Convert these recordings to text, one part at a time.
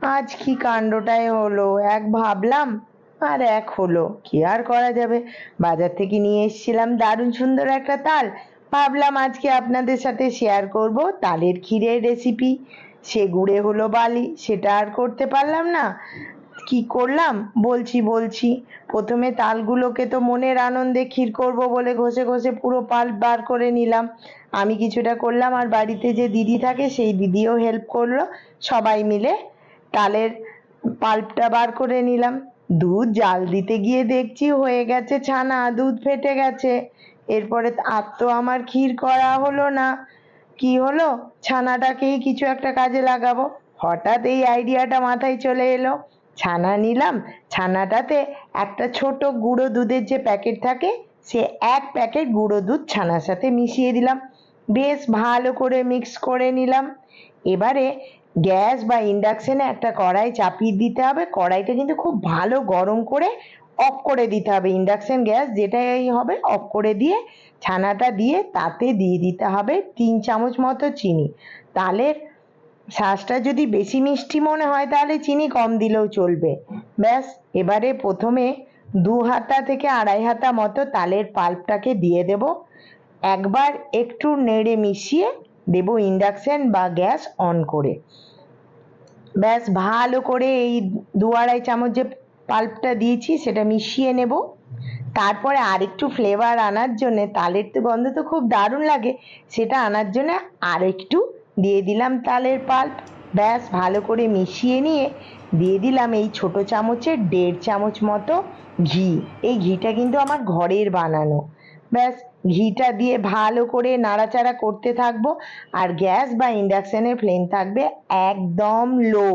আজ কি কাণ্ডটাই হলো, এক ভাবলাম আর এক হলো, কি আর করা যাবে। বাজার থেকে নিয়ে এসেছিলাম দারুণ সুন্দর একটা তাল, ভাবলাম আজকে আপনাদের সাথে শেয়ার করব তালের ক্ষীরের রেসিপি। সে গুড়ে হলো বালি, সেটা আর করতে পারলাম না। কি করলাম বলছি। প্রথমে তালগুলোকে তো মনের আনন্দে ক্ষীর করব বলে ঘষে ঘষে পুরো পাল্প বার করে নিলাম। আমি কিছুটা করলাম, আর বাড়িতে যে দিদি থাকে সেই দিদিও হেল্প করলো। সবাই মিলে তালের পাল্পটা বার করে নিলাম। দুধ জাল দিতে গিয়ে দেখছি হয়ে গেছে ছানা, দুধ ফেটে গেছে। এরপরে আর তো আমার ক্ষীর করা হলো না। কি হলো, ছানাটাকেই কিছু একটা কাজে লাগাবো। হঠাৎ এই আইডিয়াটা মাথায় চলে এলো। ছানা নিলাম, ছানাটাতে একটা ছোট গুঁড়ো দুধের যে প্যাকেট থাকে, সে এক প্যাকেট গুঁড়ো দুধ ছানার সাথে মিশিয়ে দিলাম। বেশ ভালো করে মিক্স করে নিলাম। এবারে গ্যাস বা ইন্ডাকশনে একটা কড়াই চাপিয়ে দিতে হবে। কড়াইটা কিন্তু খুব ভালো গরম করে অফ করে দিতে হবে। ইন্ডাকশন গ্যাস যেটাই হবে অফ করে দিয়ে ছানাটা দিয়ে তাতে দিয়ে দিতে হবে 3 চামচ মতো চিনি। তালের শাঁসটা যদি বেশি মিষ্টি মনে হয় তাহলে চিনি কম দিলেও চলবে। ব্যাস, এবারে প্রথমে 2 হাতা থেকে 2.5 হাতা মতো তালের পাল্পটাকে দিয়ে দেব। একবার একটু নেড়ে মিশিয়ে দেব ইন্ডাকশন বা গ্যাস অন করে। ব্যাস ভালো করে এই 2-2.5 চামচ যে পাল্পটা দিয়েছি সেটা মিশিয়ে নেব। তারপরে আরেকটু ফ্লেভার আনার জন্য, তালের তো গন্ধ তো খুব দারুণ লাগে, সেটা আনার জন্য আরেকটু দিয়ে দিলাম তালের পাল্প। ব্যাস ভালো করে মিশিয়ে নিয়ে দিয়ে দিলাম এই ছোট চামচের 1.5 চামচ মতো ঘি। এই ঘিটা কিন্তু আমার ঘরের বানানো। ব্যাস, ঘিটা দিয়ে ভালো করে নাড়াচাড়া করতে থাকবো। আর গ্যাস বা ইন্ডাকশনের ফ্লেম থাকবে একদম লো।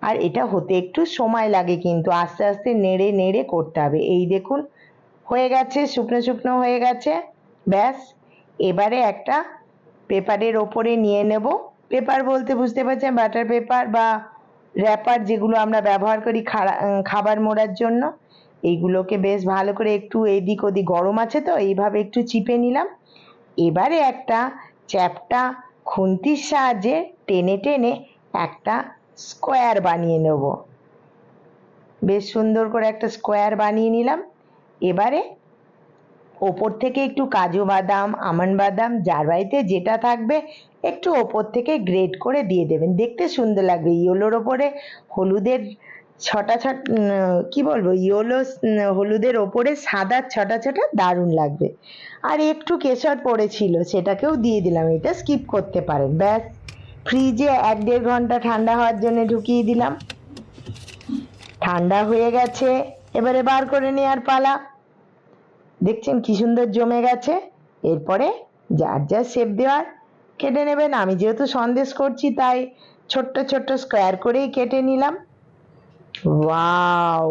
আর এটা হতে একটু সময় লাগে, কিন্তু আস্তে আস্তে নেড়ে নেড়ে করতে হবে। এই দেখুন হয়ে গেছে, শুকনো শুকনো হয়ে গেছে। ব্যাস, এবারে একটা পেপারের ওপরে নিয়ে নেব। পেপার বলতে বুঝতে পারছেন, বাটার পেপার বা র্যাপার, যেগুলো আমরা ব্যবহার করি খাবার মোড়ার জন্য। এইগুলোকে বেশ ভালো করে একটু এদিক ওদিক, গরম আছে তো এইভাবে একটু চিপে নিলাম। এবারে একটা চ্যাপ্টা খুন্তির সাহায্যে টেনে টেনে একটা স্কোয়ার বানিয়ে নেব। বেশ সুন্দর করে একটা স্কোয়ার বানিয়ে নিলাম। এবারে ওপর থেকে একটু কাজু বাদাম, আমন্ড বাদাম, যার বাড়িতে যেটা থাকবে একটু ওপর থেকে গ্রেট করে দিয়ে দেবেন, দেখতে সুন্দর লাগবে। ইয়েলোর ওপরে হলুদের ছটা ছটা, কি বলবো, ইয়েলো হলুদের ওপরে সাদা ছটা ছটা, দারুণ লাগবে। আর একটু কেশর পড়েছিল, সেটাকেও দিয়ে দিলাম, এটা স্কিপ করতে পারেন। ব্যাস, ফ্রিজে 1-1.5 ঘন্টা ঠান্ডা হওয়ার জন্য ঢুকিয়ে দিলাম। ঠান্ডা হয়ে গেছে, এবারে বার করে নেওয়ার পালা। দেখছেন কি সুন্দর জমে গেছে। এরপরে যার যার শেপ দেওয়ার কেটে নেবেন। আমি যেহেতু সন্দেশ করছি তাই ছোট্ট ছোট্ট স্কোয়ার করেই কেটে নিলাম। ওয়াও,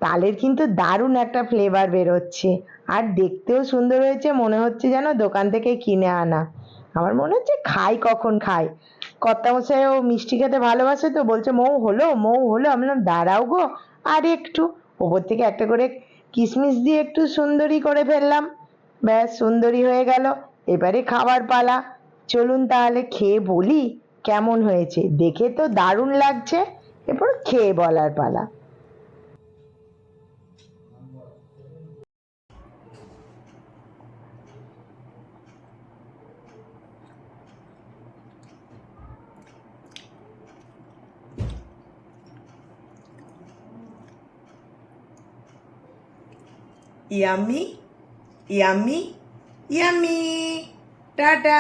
তালের কিন্তু দারুণ একটা ফ্লেভার বেরোচ্ছে, আর দেখতেও সুন্দর হয়েছে, মনে হচ্ছে যেন দোকান থেকে কিনে আনা। আমার মনে হচ্ছে খাই, কখন খাই। কর্তামশাইও মিষ্টি খেতে ভালোবাসে, তো বলছে মৌ হলো মৌ হলো। আমি বললাম দাঁড়াও গো, আর একটু। ওপর থেকে একটা করে কিশমিশ দিয়ে একটু সুন্দরী করে ফেললাম। ব্যাস, সুন্দরী হয়ে গেল। এবারে খাবার পালা। চলুন তাহলে খেয়ে বলি কেমন হয়েছে। দেখে তো দারুণ লাগছে, এরপর খেয়ে বলার পালা। Yummy, yummy, yummy. টাটা।